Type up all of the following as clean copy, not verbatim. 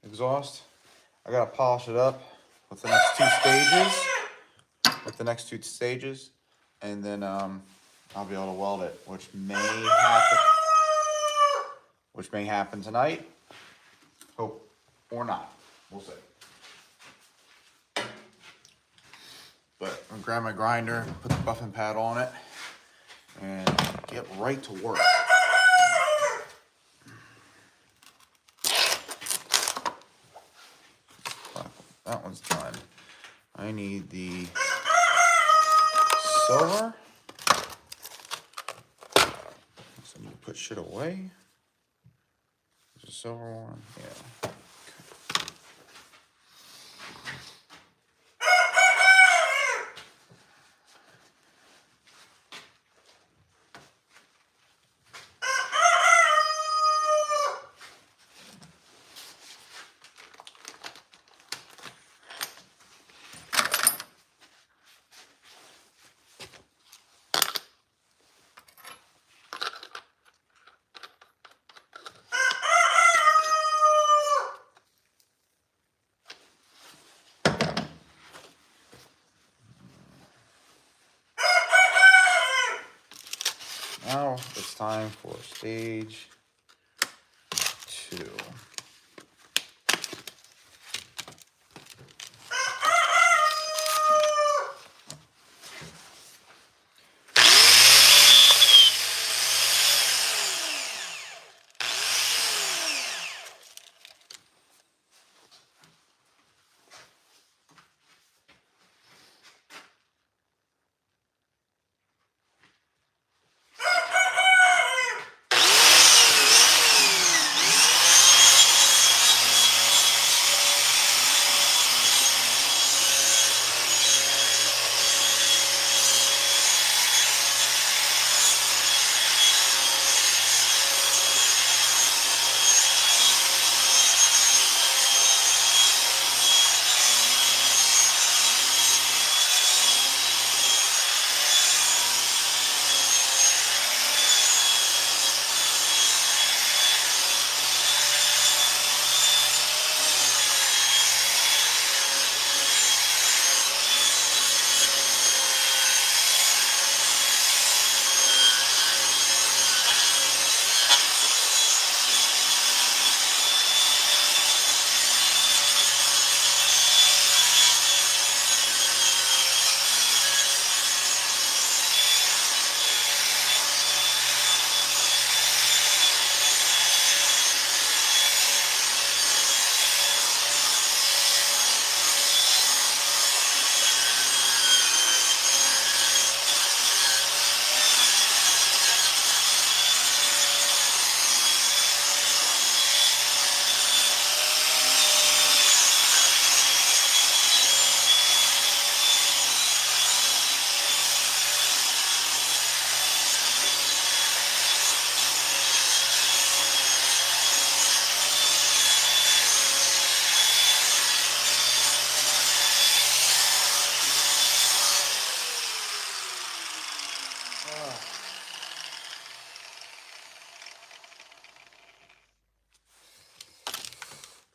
exhaust. I gotta polish it up with the next two stages, and then I'll be able to weld it, which may happen tonight. Hope or not. We'll see. But I'm gonna grab my grinder, put the buffing pad on it, and get right to work. That one's done. I need the silver. So I need to put shit away. There's a silver one. Yeah. Now it's time for stage 2.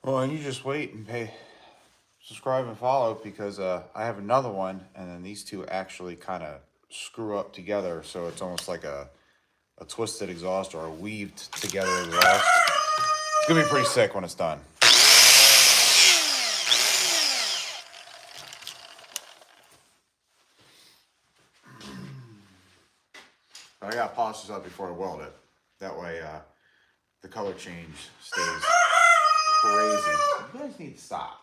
Well, and you just wait and subscribe and follow, because I have another one, and then these two actually kind of screw up together, so it's almost like a twisted exhaust or a weaved together exhaust. It's gonna be pretty sick when it's done. But I gotta polish this up before I weld it. That way the color change stays crazy. You guys need to stop.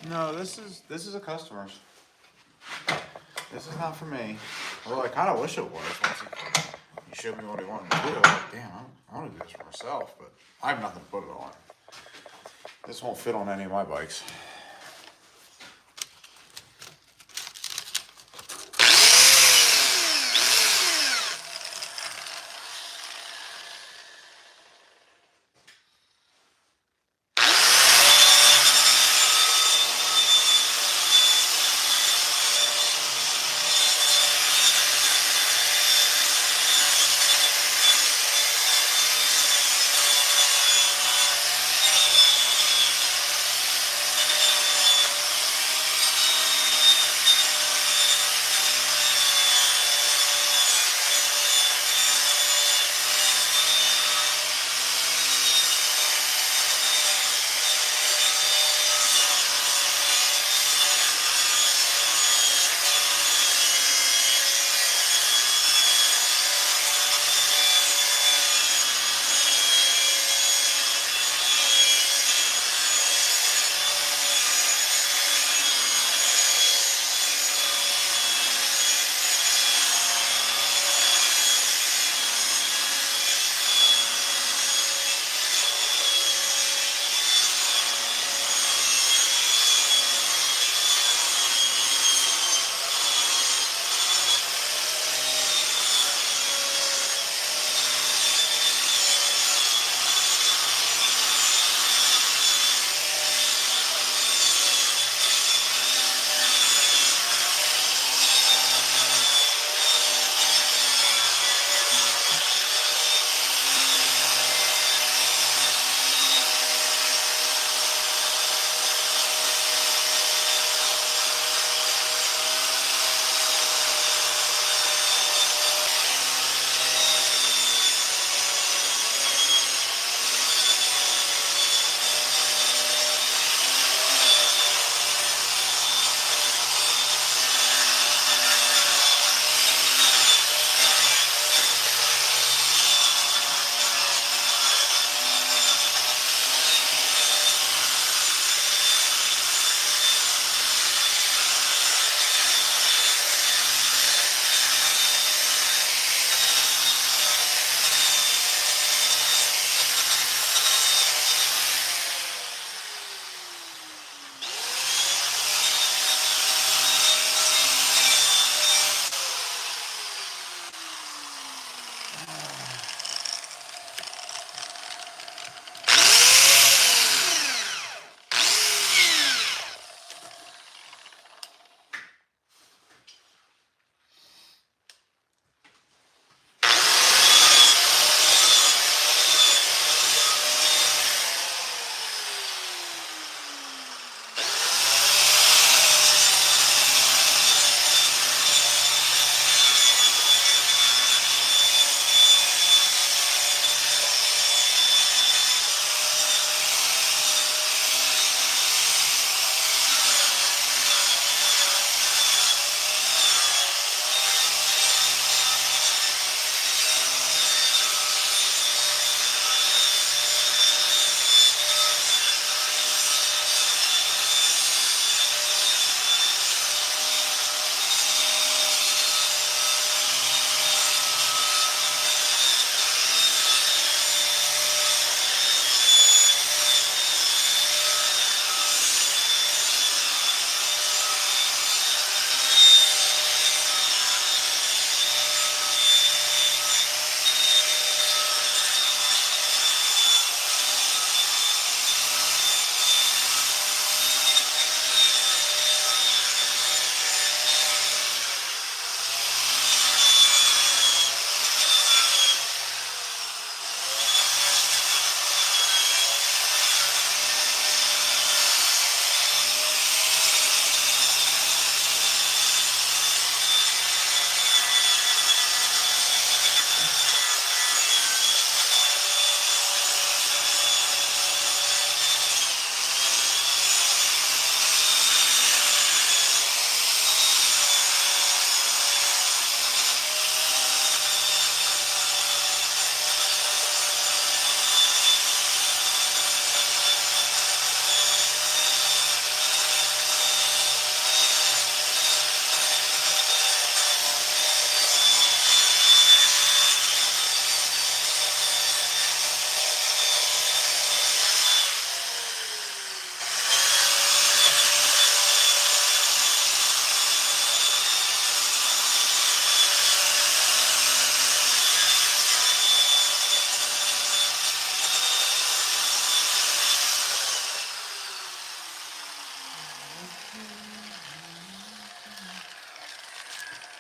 No, this is a customer's. This is not for me. Although I kind of wish it was. Once he showed me what he wanted to do, I'm like, damn, I want to do this for myself, but I have nothing to put it on. This won't fit on any of my bikes.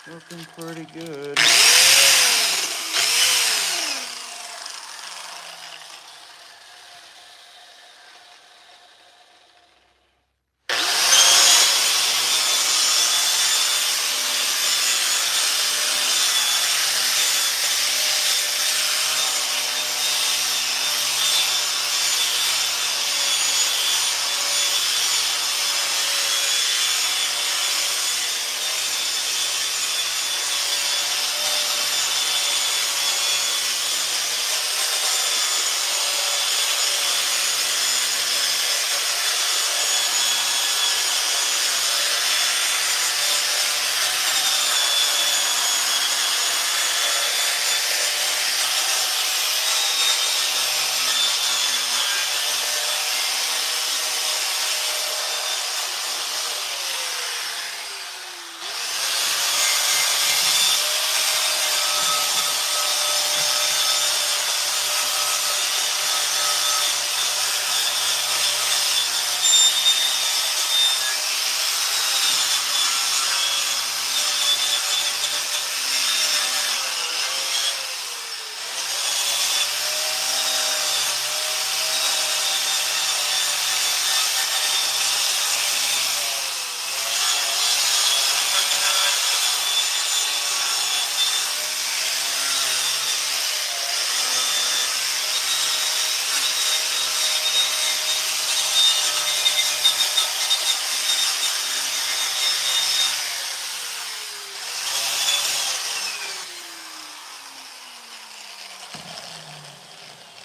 Looking pretty good.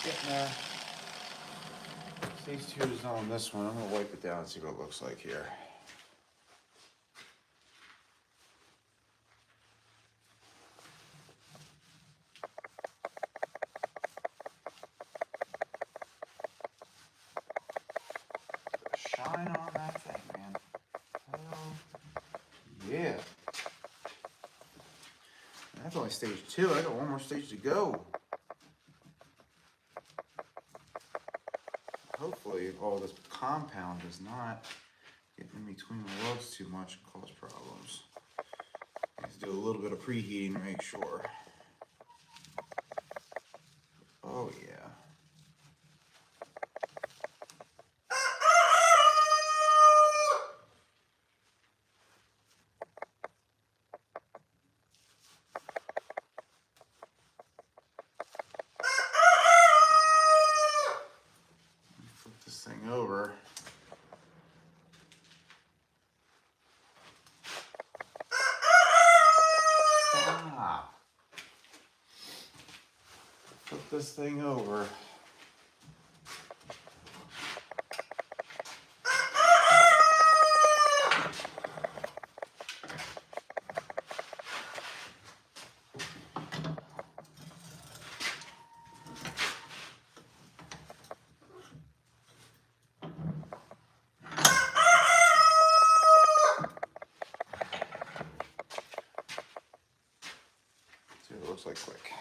Getting there. Stage 2 is on this one. I'm going to wipe it down and see what it looks like here. Put a shine on that thing, man. Hell yeah. That's only stage 2. I got one more stage to go. Hopefully all this compound does not get in between the welds too much and cause problems. Let's do a little bit of preheating to make sure. Oh yeah. Flip this thing over. Stop. Flip this thing over. See what it looks like quick.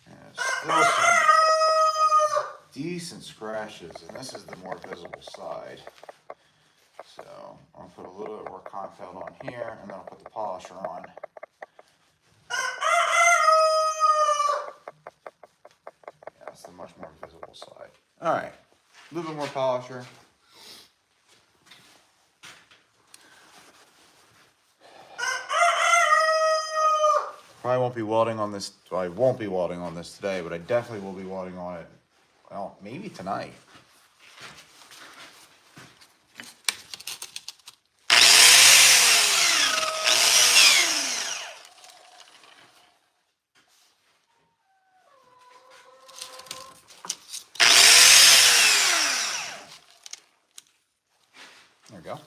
And still some decent scratches, and this is the more visible side. So I'll put a little bit more compound on here, and then I'll put the polisher on. Yeah, that's the much more visible side. All right, a little bit more polisher. Probably won't be welding on this. Well, I won't be welding on this today, but I definitely will be welding on it. Well, maybe tonight. There we go.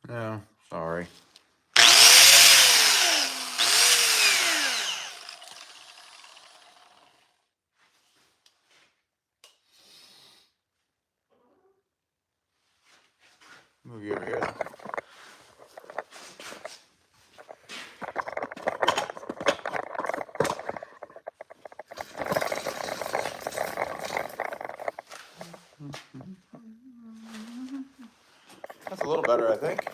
No, sorry. Move you over here. That's a little better, I think.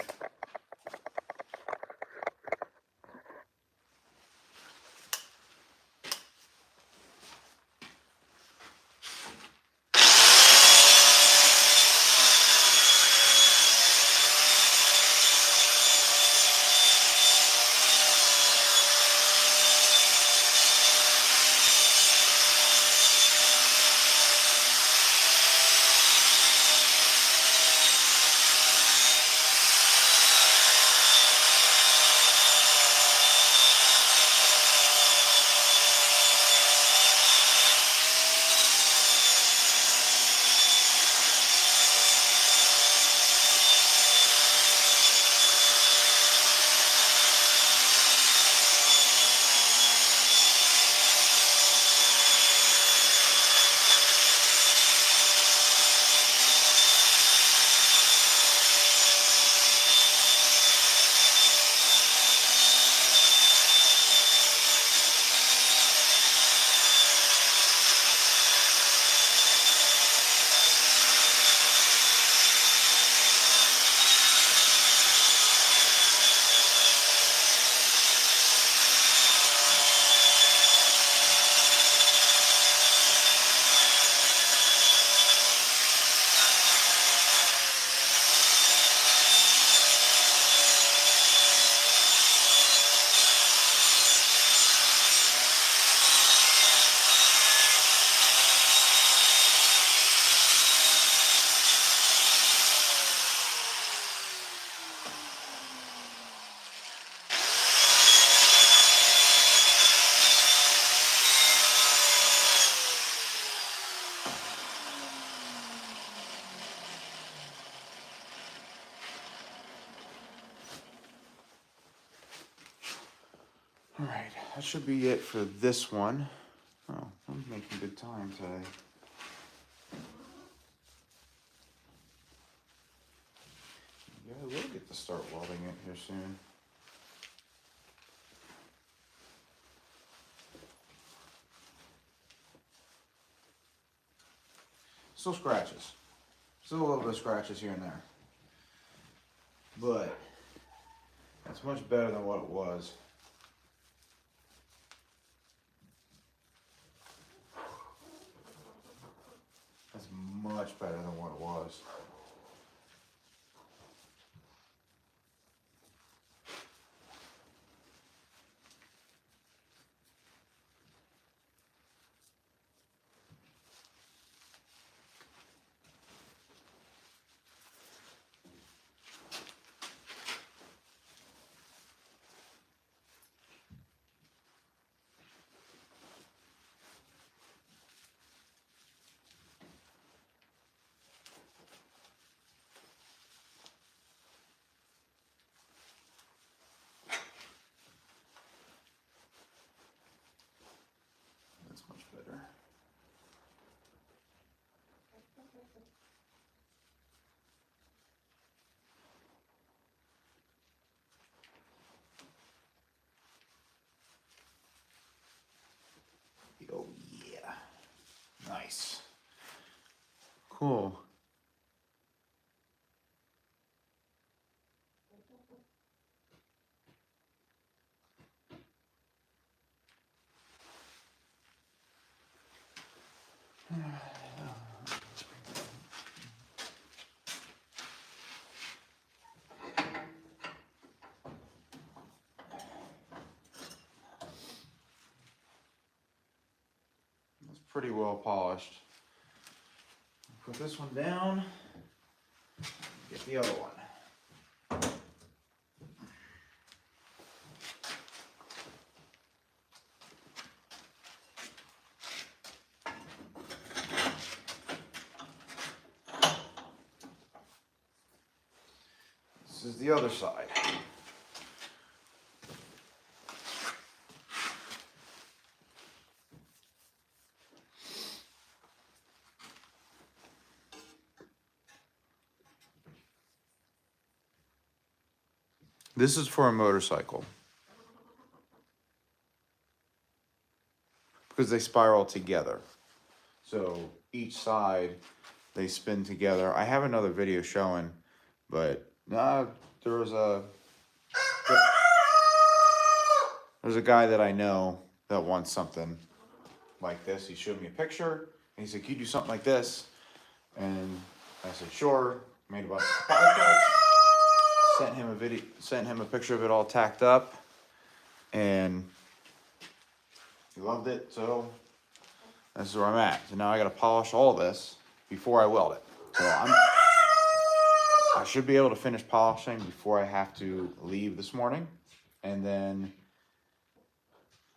All right, that should be it for this one. Oh, I'm making good time today. Yeah, I will get to start welding it here soon. Still scratches. Still a little bit of scratches here and there. But that's much better than what it was. That's much better than what it was. That's much better. Oh yeah. Nice. Cool. It's pretty well polished. Put this one down. Get the other one. This is the other side. This is for a motorcycle because they spiral together. So each side they spin together. I have another video showing, but there's a guy that I know that wants something like this. He showed me a picture and he said, "Can you do something like this?" And I said, "Sure." Made a bunch of parts. Sent him a picture of it all tacked up, and he loved it. So this is where I'm at. So now I got to polish all this before I weld it. So I should be able to finish polishing before I have to leave this morning, and then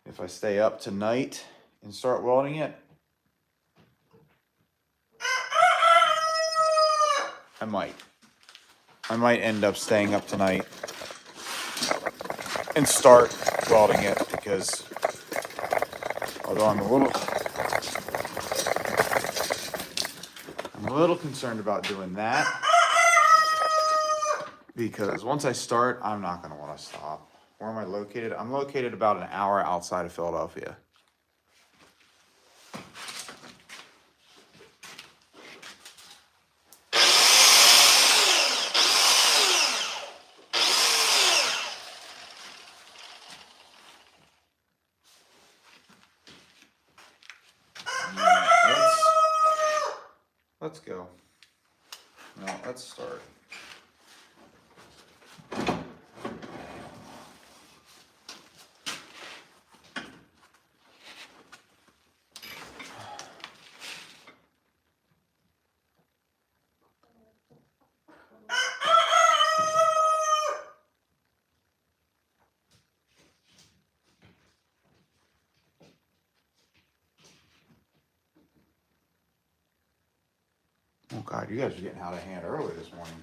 if I stay up tonight and start welding it, I might end up staying up tonight and start welding it, because although I'm a little concerned about doing that, because once I start, I'm not going to want to stop. Where am I located? I'm located about an hour outside of Philadelphia. Let's go. No, let's start. Oh God, you guys are getting out of hand early this morning.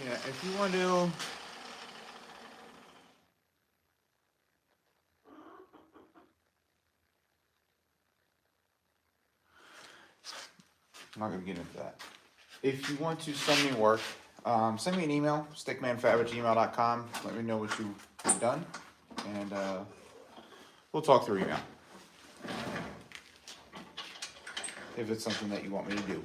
Yeah, if you want to I'm not gonna get into that. If you want to send me work, send me an email, stickmanfab@gmail.com. Let me know what you've done, and we'll talk through email if it's something that you want me to do.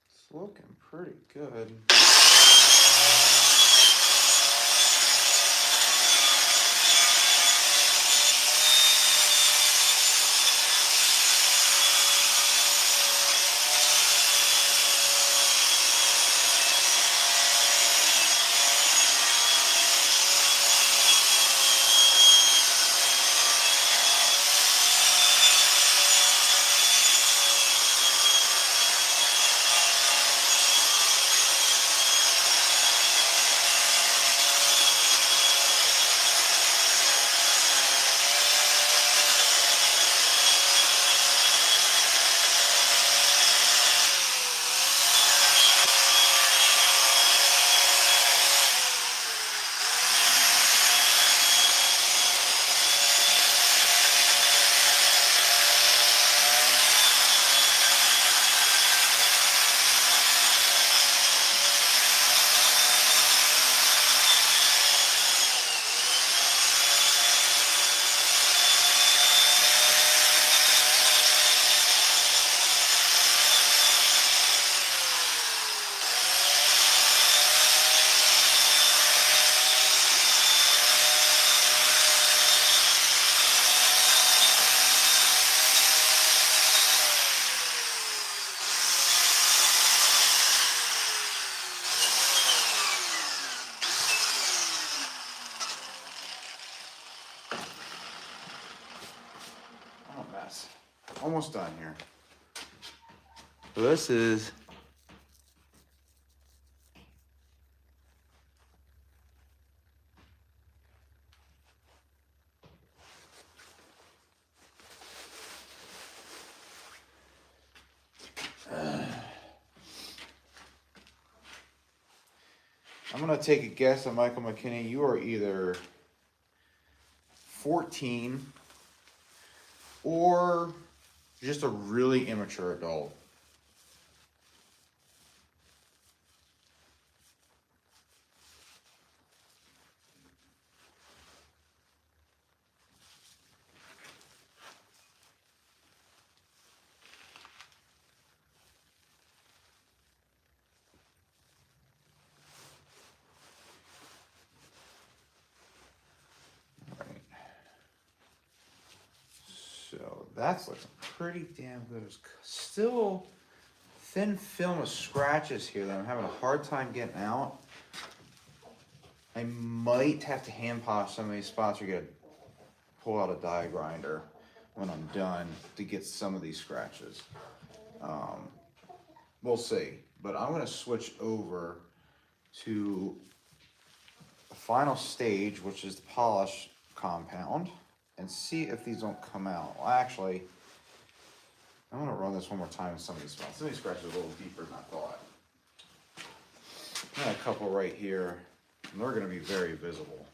It's looking pretty good. almost done here. So this is I'm going to take a guess on Michael McKinney. You are either 14 or just a really immature adult. So that's looking pretty damn good. There's still thin film of scratches here that I'm having a hard time getting out. I might have to hand polish some of these spots or pull out a die grinder when I'm done to get some of these scratches. We'll see. But I'm going to switch over to the final stage, which is the polish compound, and see if these don't come out. Well, actually, I'm going to run this one more time in some of these spots. Some of these scratches are a little deeper than I thought. I got a couple right here, and they're going to be very visible.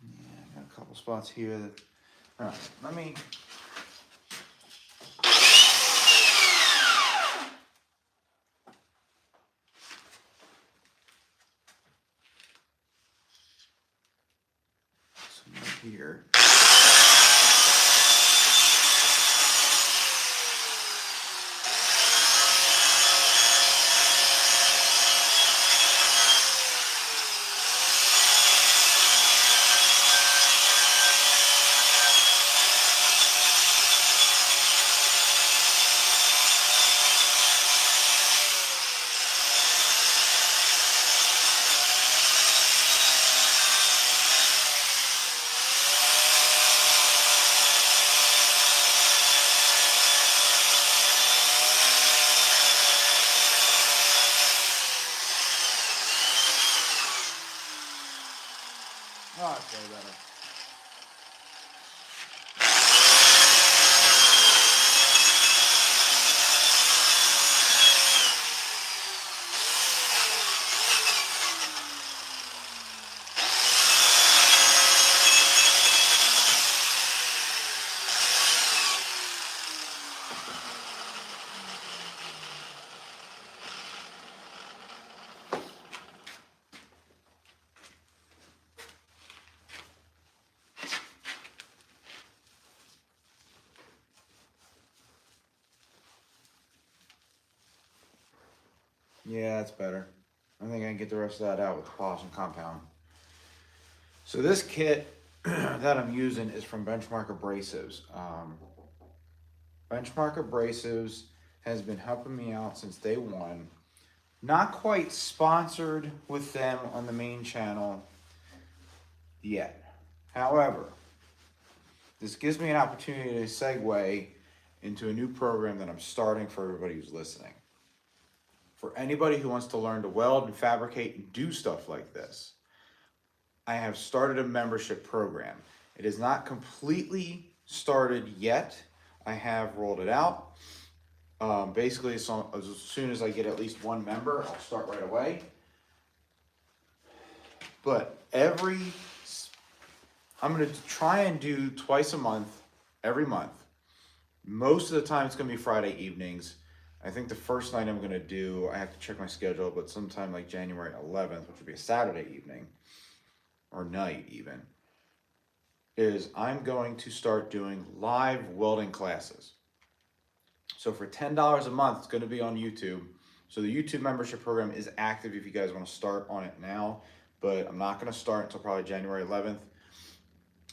Yeah, I got a couple spots here that... All right, let me... Here. Oh, that's way better. Yeah, that's better. I think I can get the rest of that out with the polishing compound. So this kit that I'm using is from Benchmark Abrasives. Benchmark Abrasives has been helping me out since day one. Not quite sponsored with them on the main channel yet. However, this gives me an opportunity to segue into a new program that I'm starting for everybody who's listening. For anybody who wants to learn to weld and fabricate and do stuff like this, I have started a membership program. It is not completely started yet. I have rolled it out. Basically, as soon as I get at least one member, I'll start right away. But I'm going to try and do twice a month, every month. Most of the time, it's going to be Friday evenings. I think the first night I'm going to do, I have to check my schedule, but sometime like January 11th, which would be a Saturday evening, or night even, is I'm going to start doing live welding classes. So for $10 a month, it's going to be on YouTube. So the YouTube membership program is active if you guys want to start on it now, but I'm not going to start until probably January 11th.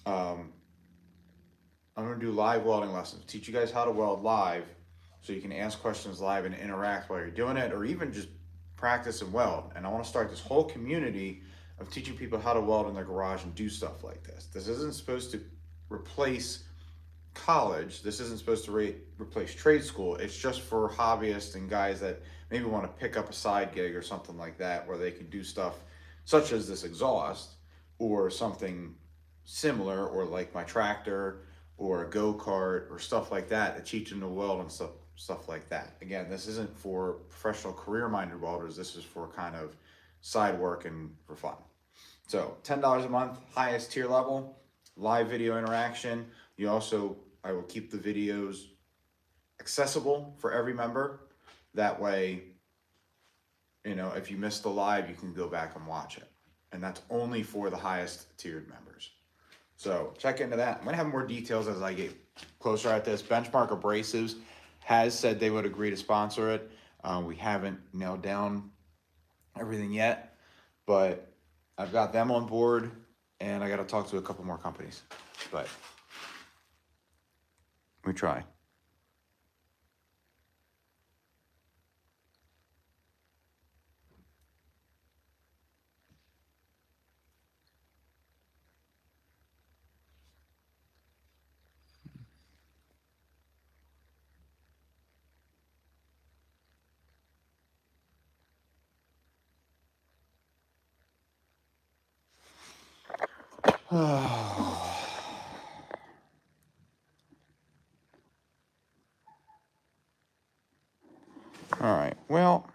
I'm going to do live welding lessons, teach you guys how to weld live so you can ask questions live and interact while you're doing it, or even just practice and weld. And I want to start this whole community of teaching people how to weld in their garage and do stuff like this. This isn't supposed to replace college. This isn't supposed to replace trade school. It's just for hobbyists and guys that maybe want to pick up a side gig or something like that, where they can do stuff such as this exhaust or something similar, or like my tractor or a go-kart or stuff like that, to teach them to weld and stuff like that. Again, this isn't for professional career-minded welders. This is for kind of side work and for fun. So $10 a month, highest tier level, live video interaction. You also, I will keep the videos accessible for every member. That way, you know, if you missed the live, you can go back and watch it. And that's only for the highest tiered members. So check into that. I'm gonna have more details as I get closer at this. Benchmark Abrasives has said they would agree to sponsor it. We haven't nailed down everything yet, but I've got them on board, and I got to talk to a couple more companies, but we try. All right, well,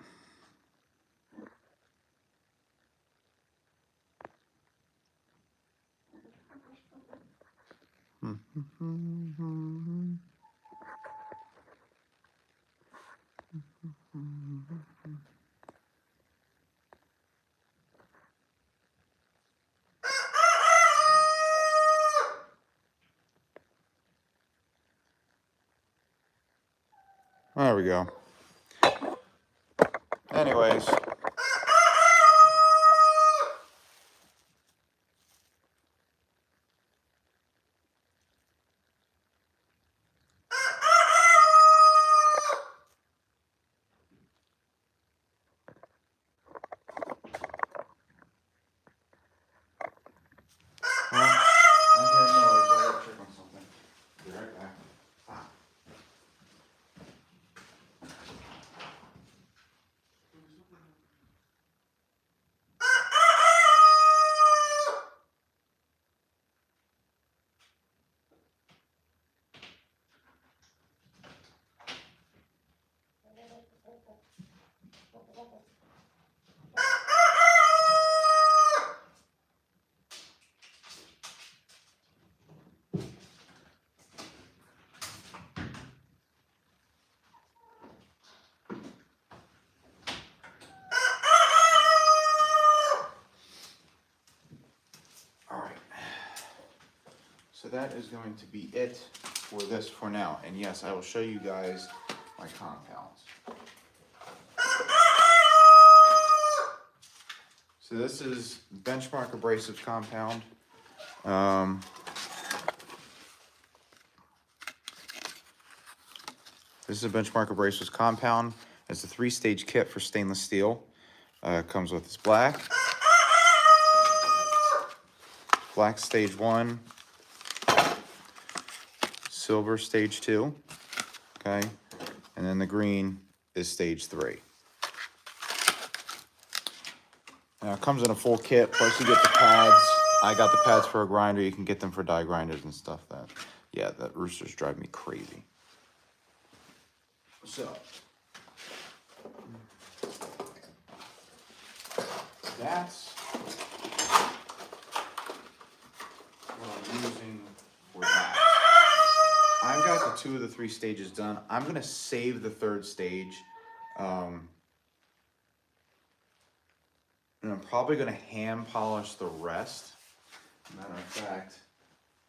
there we go. Anyways, well, I hear noise. I gotta check on something. Be right back. All right. So that is going to be it for this for now. And yes, I will show you guys my compounds. So this is Benchmark Abrasives compound. This is a Benchmark Abrasives compound. It's a 3-stage kit for stainless steel. It comes with this black stage 1, silver stage 2, okay, and then the green is stage 3. Now it comes in a full kit, plus you get the pads. I got the pads for a grinder. You can get them for die grinders and stuff. Yeah, that roosters drive me crazy. So that's what I'm using for that. I've got the 2 of the 3 stages done. I'm gonna save the 3rd stage. And I'm probably gonna hand polish the rest. Matter of fact,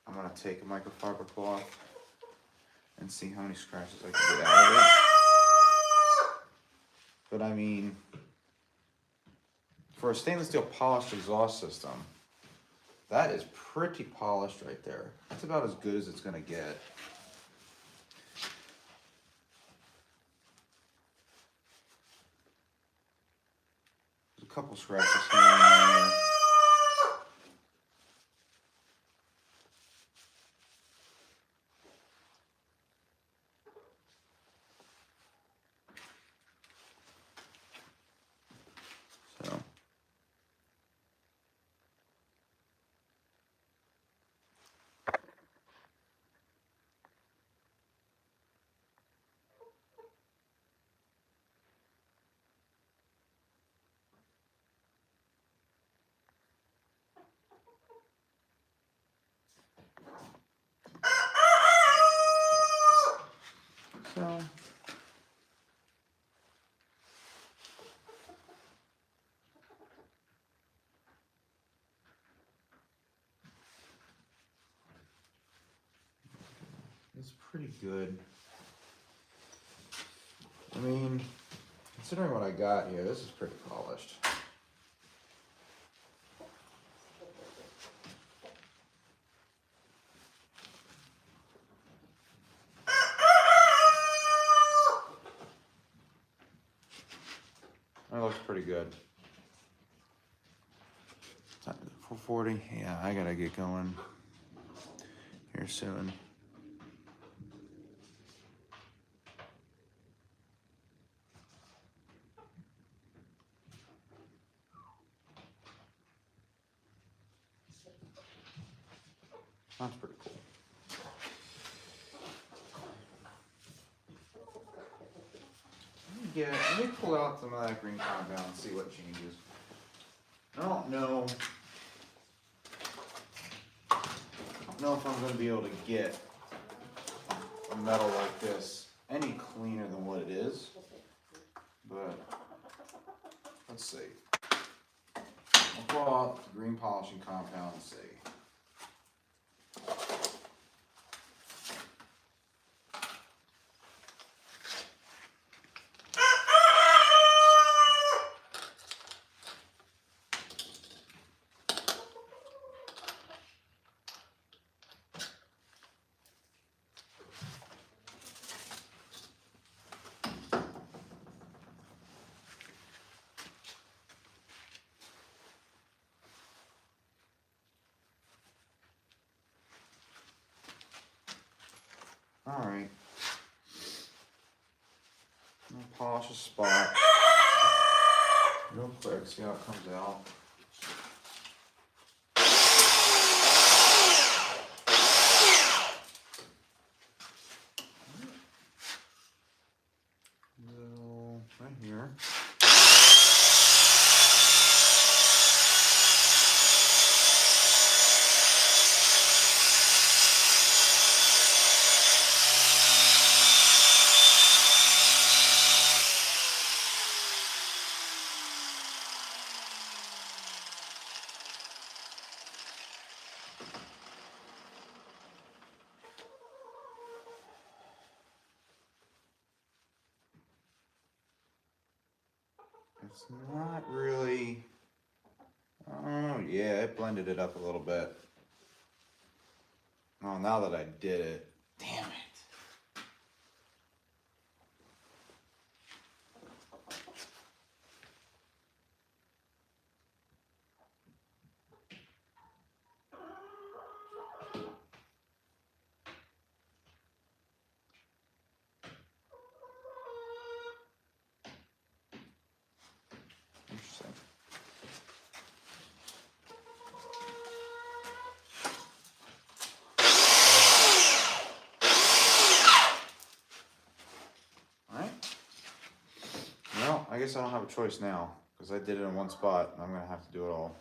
I'm gonna take a microfiber cloth and see how many scratches I can get out of it. But I mean, for a stainless steel polished exhaust system, that is pretty polished right there. That's about as good as it's gonna get. a couple scratches here and there. So. So. It's pretty good. I mean, considering what I got here, this is pretty polished. That looks pretty good. 440. Yeah, I gotta get going here soon. That's pretty cool. Let me pull out some of that green compound and see what changes. I don't know if I'm going to be able to get a metal like this any cleaner than what it is, but let's see. I'll pull out the green polishing compound and see. All right. I'll polish a spot real quick, see how it comes out. So, right here. It's not really, oh yeah, it blended it up a little bit. Oh, now that I did it, damn it. Interesting. Well, I guess I don't have a choice now, because I did it in one spot, and I'm going to have to do it all.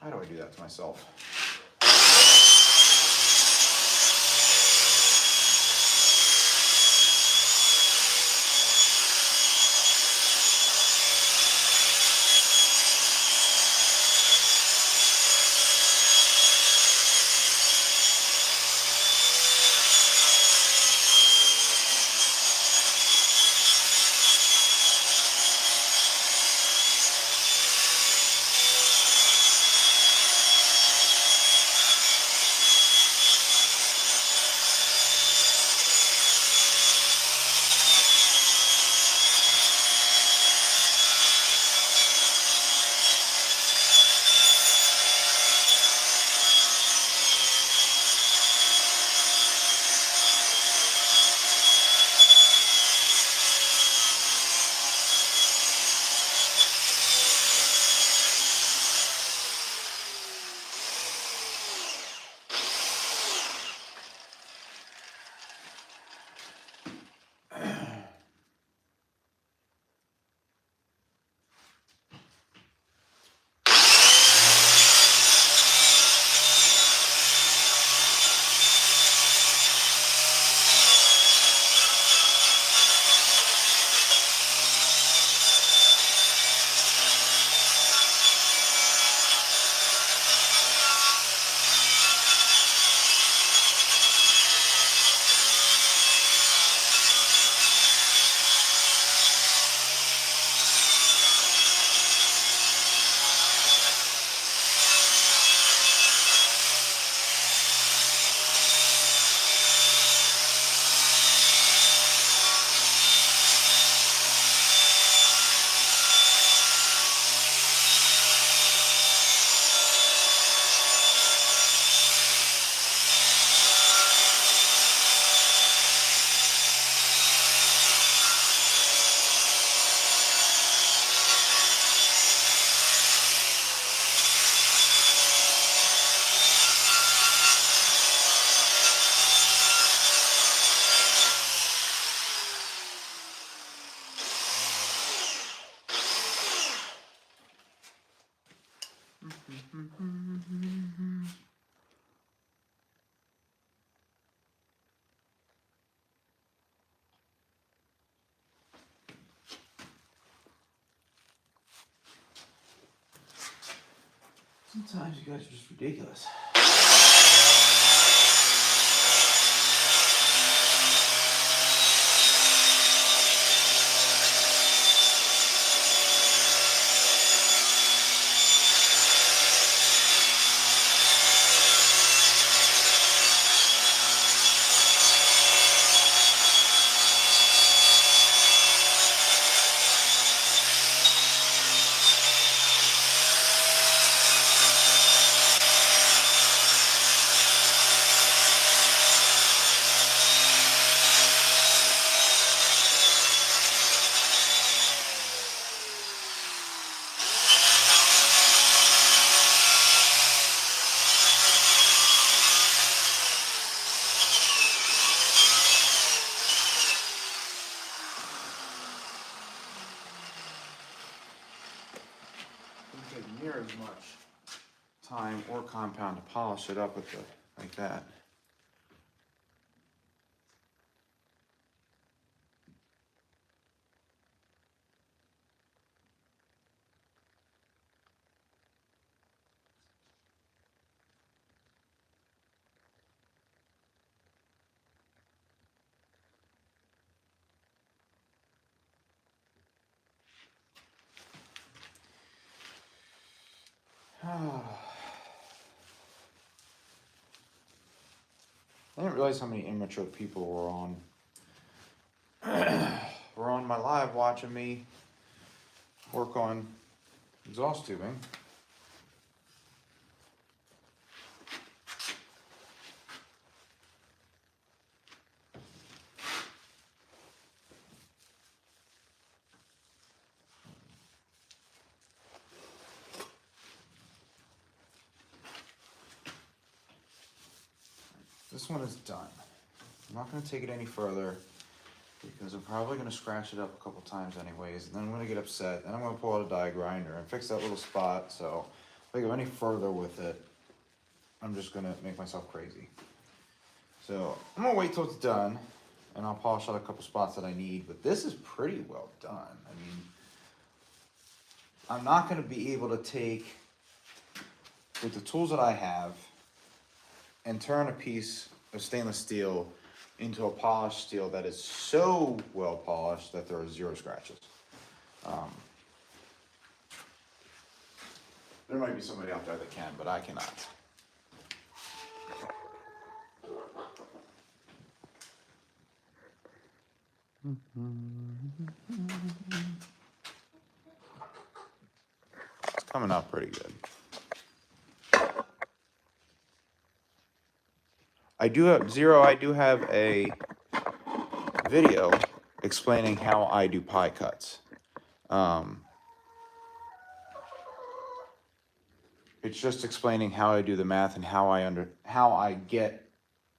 How do I do that to myself? Sometimes you guys are just ridiculous. Doesn't take near as much time or compound to polish it up with the like that. I didn't realize how many immature people were on my live watching me work on exhaust tubing. This one is done. I'm not going to take it any further because I'm probably going to scratch it up a couple times anyways, and then I'm going to get upset, and I'm going to pull out a die grinder and fix that little spot. So if I go any further with it, I'm just going to make myself crazy. So I'm going to wait till it's done, and I'll polish out a couple spots that I need, but this is pretty well done. I mean, I'm not going to be able to take, with the tools that I have, and turn a piece of stainless steel into a polished steel that is so well polished that there are 0 scratches. There might be somebody out there that can, but I cannot. It's coming out pretty good. I do have a video explaining how I do pie cuts. It's just explaining how I do the math and how I get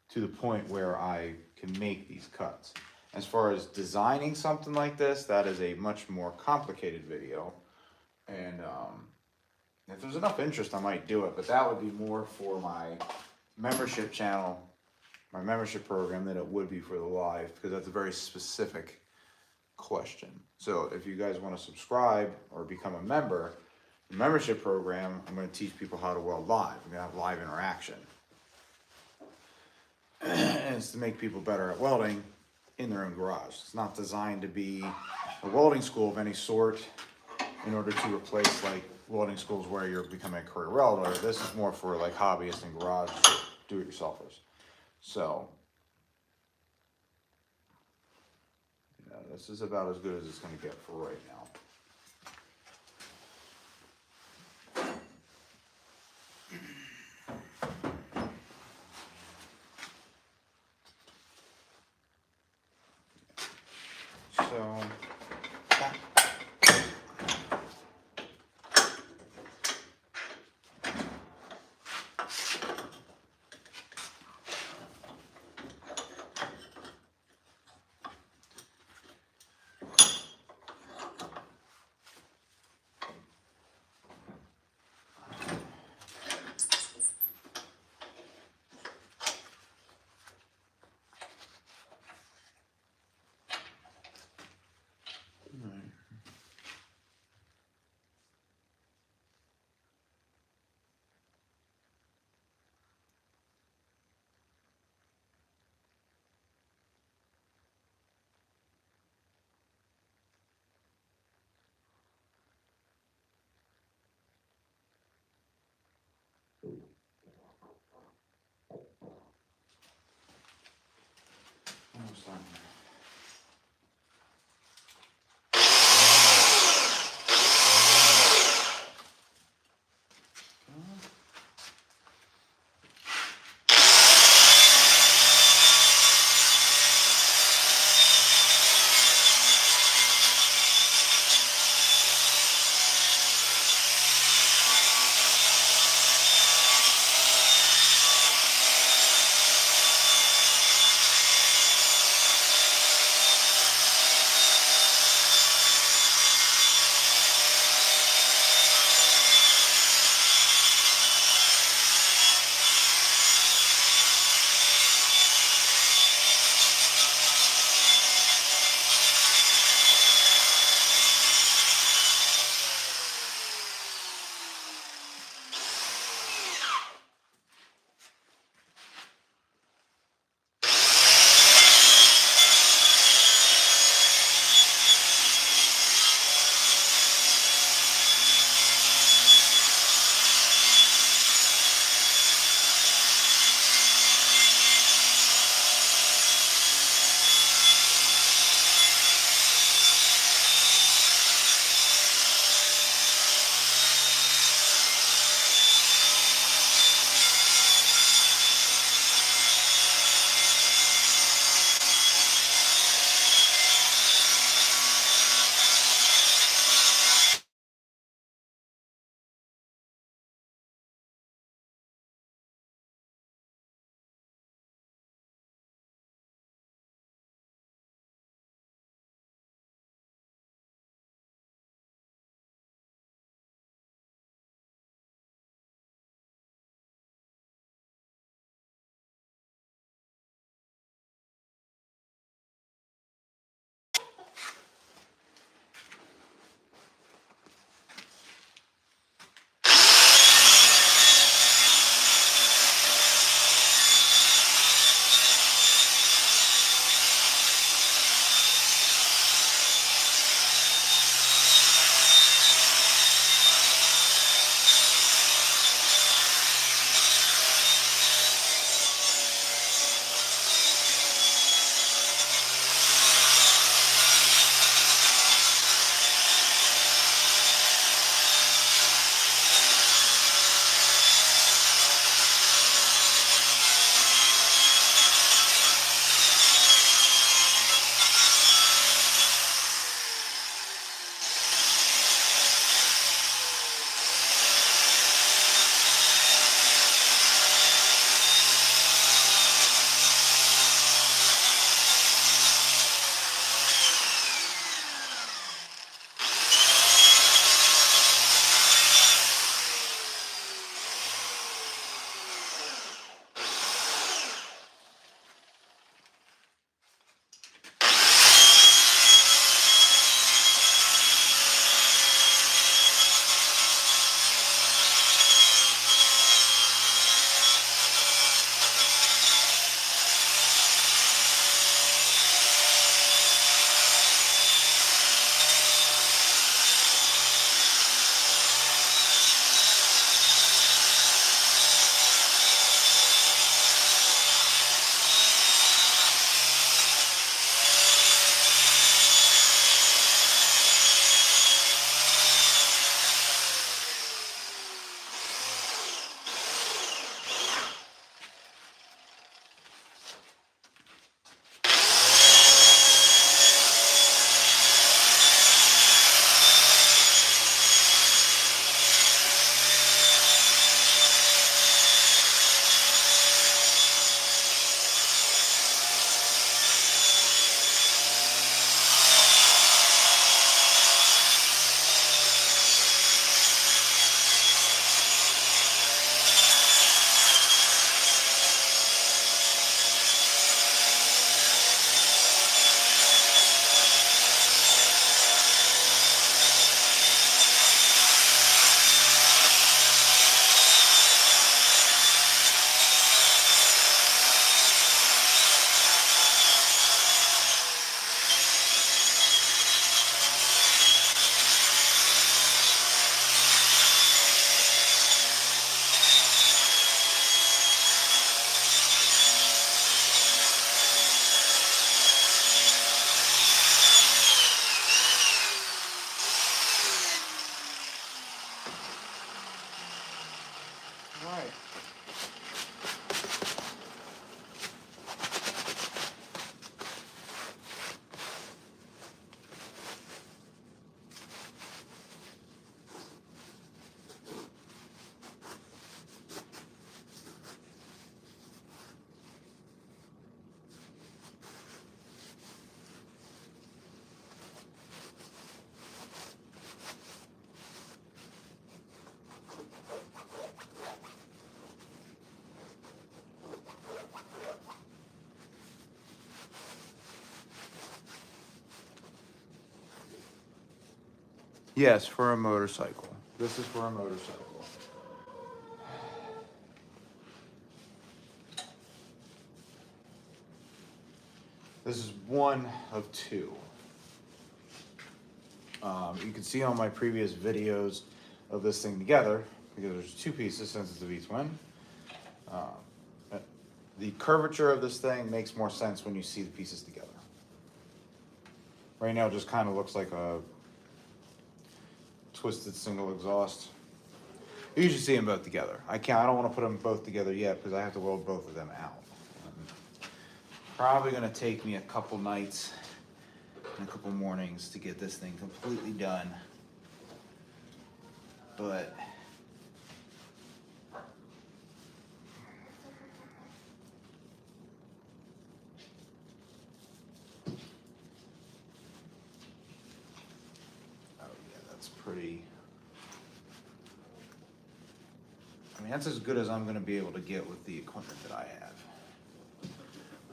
to the point where I can make these cuts. As far as designing something like this, that is a much more complicated video. And if there's enough interest, I might do it, but that would be more for my membership channel, my membership program, than it would be for the live, because that's a very specific question. So if you guys want to subscribe or become a member, the membership program, I'm going to teach people how to weld live. I'm going to have live interaction. And it's to make people better at welding in their own garage. It's not designed to be a welding school of any sort in order to replace like welding schools where you're becoming a career welder. This is more for like hobbyists and garage do-it-yourselfers. So, yeah, this is about as good as it's going to get for right now. So, Almost done here. Yes, for a motorcycle. This is for a motorcycle. This is one of two. You can see on my previous videos of this thing together, because there's two pieces since it's a V-twin. The curvature of this thing makes more sense when you see the pieces together. Right now it just kind of looks like a twisted single exhaust. You usually see them both together. I don't want to put them both together yet because I have to weld both of them out. Probably going to take me a couple nights and a couple mornings to get this thing completely done. But pretty. I mean, that's as good as I'm going to be able to get with the equipment that I have,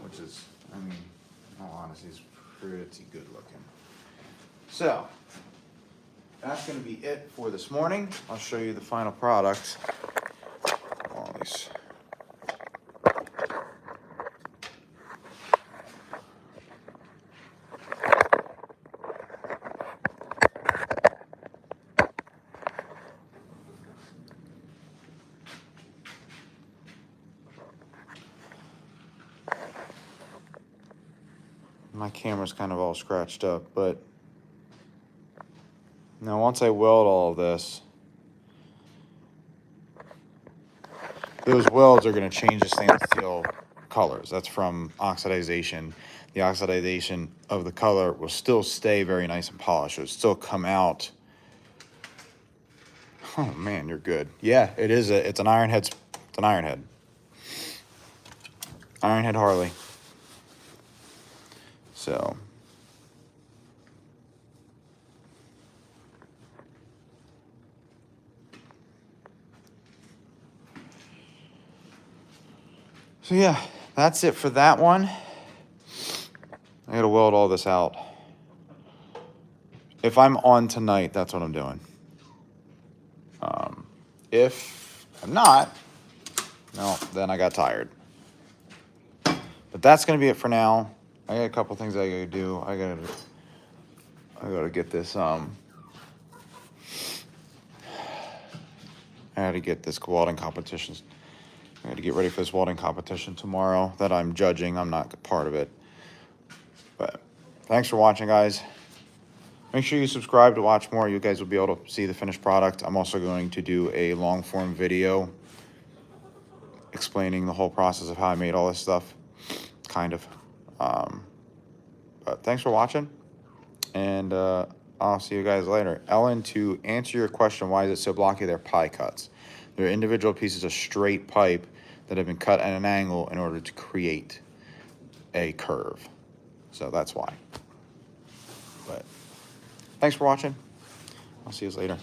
which is, I mean, in all honesty, is pretty good looking. So that's going to be it for this morning. I'll show you the final product. All these. My camera's kind of all scratched up, but now once I weld all of this, those welds are going to change the stainless steel colors. That's from oxidization. The oxidization of the color will still stay very nice and polished. It'll still come out. Oh man, you're good. Yeah, it is. It's an iron head. It's an iron head. Iron head Harley. So yeah, that's it for that one. I gotta weld all this out. If I'm on tonight, that's what I'm doing. If I'm not, no, then I got tired. But that's gonna be it for now. I got a couple things I gotta do. I gotta get this I gotta get this welding competition. I gotta get ready for this welding competition tomorrow that I'm judging. I'm not part of it. But thanks for watching, guys. Make sure you subscribe to watch more. You guys will be able to see the finished product. I'm also going to do a long form video explaining the whole process of how I made all this stuff, kind of. But thanks for watching, and I'll see you guys later. Ellen, to answer your question, why is it so blocky? They're pie cuts. They're individual pieces of straight pipe that have been cut at an angle in order to create a curve. So that's why. But thanks for watching. I'll see you later.